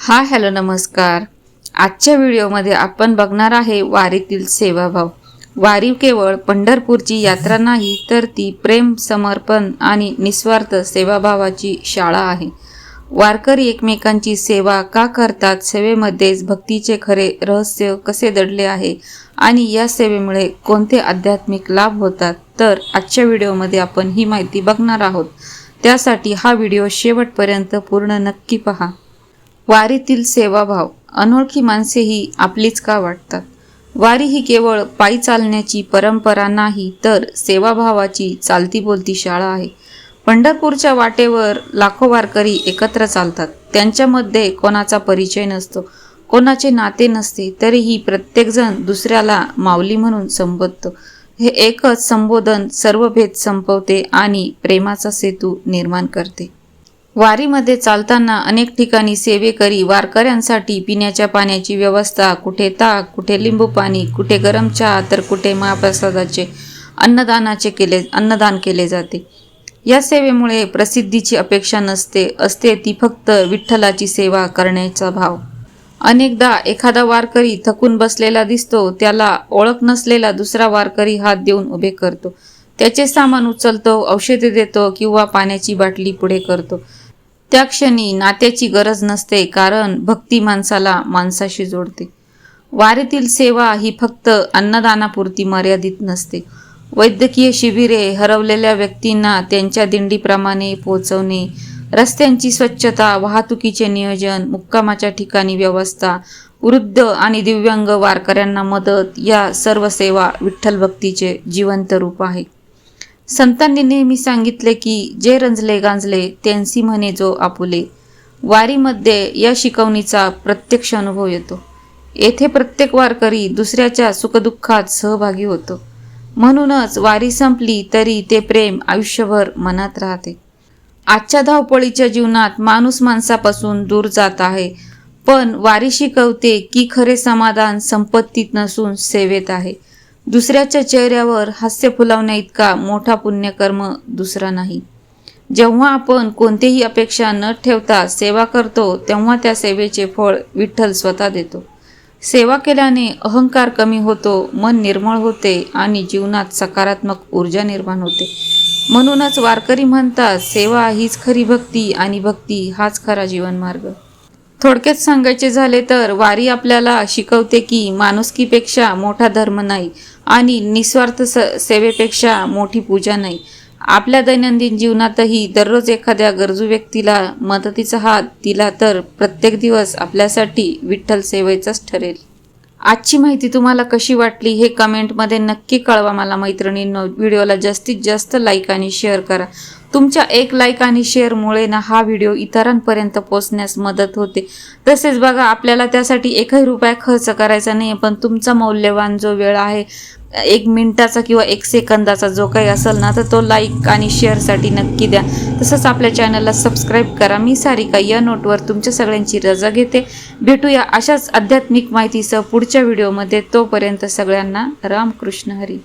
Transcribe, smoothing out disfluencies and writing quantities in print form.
Hello नमस्कार। आजच्या व्हिडिओमध्ये आपण बघणार आहे वारीतील सेवाभाव। वारी केवळ पंढरपूरची यात्रा नाही तर ती प्रेम, समर्पण आणि निस्वार्थ सेवाभावाची शाळा आहे। वारकरी एकमेकांची सेवा का करतात, सेवेमध्येच भक्तीचे खरे रहस्य कसे दडले आहे आणि या सेवेमुळे कोणते आध्यात्मिक लाभ होतात, तर आजच्या व्हिडिओमध्ये आपण ही माहिती बघणार आहोत। त्यासाठी हा व्हिडिओ शेवटपर्यंत पूर्ण नक्की पहा। वारीतील सेवाभाव। अनोळखी माणसेही आपलीच का वाटतात? वारी ही केवळ पायी चालण्याची परंपरा नाही तर सेवाभावाची चालती बोलती शाळा आहे। पंढरपूरच्या वाटेवर लाखो वारकरी एकत्र चालतात। त्यांच्यामध्ये कोणाचा परिचय नसतो, कोणाचे नाते नसते, तरीही प्रत्येकजण दुसऱ्याला माऊली म्हणून संबोधतो। हे एकच संबोधन सर्व भेद संपवते आणि प्रेमाचा सेतू निर्माण करते। वारीमध्ये चालताना अनेक ठिकाणी सेवेकरी वारकऱ्यांसाठी पिण्याच्या पाण्याची व्यवस्था, कुठे ताक, कुठे लिंबू पाणी, कुठे गरम चहा, तर कुठे महाप्रसादाचे अन्नदान केले जाते। या सेवेमुळे प्रसिद्धीची अपेक्षा नसते, असते ती फक्त विठ्ठलाची सेवा करण्याचा भाव। अनेकदा एखादा वारकरी थकून बसलेला दिसतो, त्याला ओळख नसलेला दुसरा वारकरी हात देऊन उभे करतो, त्याचे सामान उचलतो, औषधे देतो किंवा पाण्याची बाटली पुढे करतो। त्या क्षणी नात्याची गरज नसते, कारण भक्ती माणसाला माणसाशी जोडते। वारीतील सेवा ही फक्त अन्नदानापुरती मर्यादित नसते। वैद्यकीय शिबिरे, हरवलेल्या व्यक्तींना त्यांच्या दिंडीप्रमाणे पोहोचवणे, रस्त्यांची स्वच्छता, वाहतुकीचे नियोजन, मुक्कामाच्या ठिकाणी व्यवस्था, वृद्ध आणि दिव्यांग वारकऱ्यांना मदत, या सर्व सेवा विठ्ठल भक्तीचे जिवंत रूप आहे। संतांनी नेहमी सांगितले की जे रंजले गांजले त्यांसी म्हणे जो आपुले। वारीमध्ये या शिकवणीचा प्रत्यक्ष अनुभव येतो। येथे प्रत्येक वारकरी दुसऱ्याच्या सुखदुःखात सहभागी होतो। म्हणूनच वारी संपली तरी ते प्रेम आयुष्यभर मनात राहते। आजच्या धावपळीच्या जीवनात माणूस माणसापासून दूर जात आहे, पण वारी शिकवते की खरे समाधान संपत्तीत नसून सेवेत आहे। दुसऱ्याच्या चेहऱ्यावर हास्य फुलवण्या इतका मोठा पुण्यकर्म दुसरा नाही। जेव्हा आपण कोणतीही अपेक्षा न ठेवता सेवा करतो, तेव्हा त्या सेवेचे फळ विठ्ठल स्वतः देतो। सेवा केल्याने अहंकार कमी होतो, मन निर्मळ होते आणि जीवनात सकारात्मक ऊर्जा निर्माण होते। म्हणूनच वारकरी म्हणतात, सेवा हीच खरी भक्ती आणि भक्ती हाच खरा जीवनमार्ग। थोडक्यात सांगायचे झाले तर वारी आपल्याला शिकवते की माणुसकीपेक्षा मोठा धर्म नाही आणि निस्वार्थ सेवेपेक्षा मोठी पूजा नाही। आपल्या दैनंदिन जीवनातही दररोज एखाद्या गरजू व्यक्तीला मदतीचा हात दिला तर प्रत्येक दिवस आपल्यासाठी विठ्ठल सेवेचाच ठरेल। आजची माहिती तुम्हाला कशी वाटली हे कमेंटमध्ये नक्की कळवा मला मैत्रिणींनो। व्हिडिओला जास्तीत जास्त लाईक आणि शेअर करा। तुमच्या एक लाईक आणि शेअरमुळे हा व्हिडिओ इतरांपर्यंत पोहोचण्यास मदत होते। तसेच बघा, आपल्याला त्यासाठी 1 रुपया खर्च करायचा नाही, पण तुमचा मौल्यवान जो वेळ आहे, 1 मिनिटाचा किंवा 1 सेकंदाचा जो काही असेल ना, तर तो लाईक आणि शेअरसाठी नक्की द्या। तसंच आपल्या चॅनलला सबस्क्राईब करा। मी सारिका या नोटवर तुमच्या सगळ्यांची रजा घेते। भेटूया अशाच आध्यात्मिक माहितीसह पुढच्या व्हिडिओमध्ये। तोपर्यंत सगळ्यांना रामकृष्ण हरी।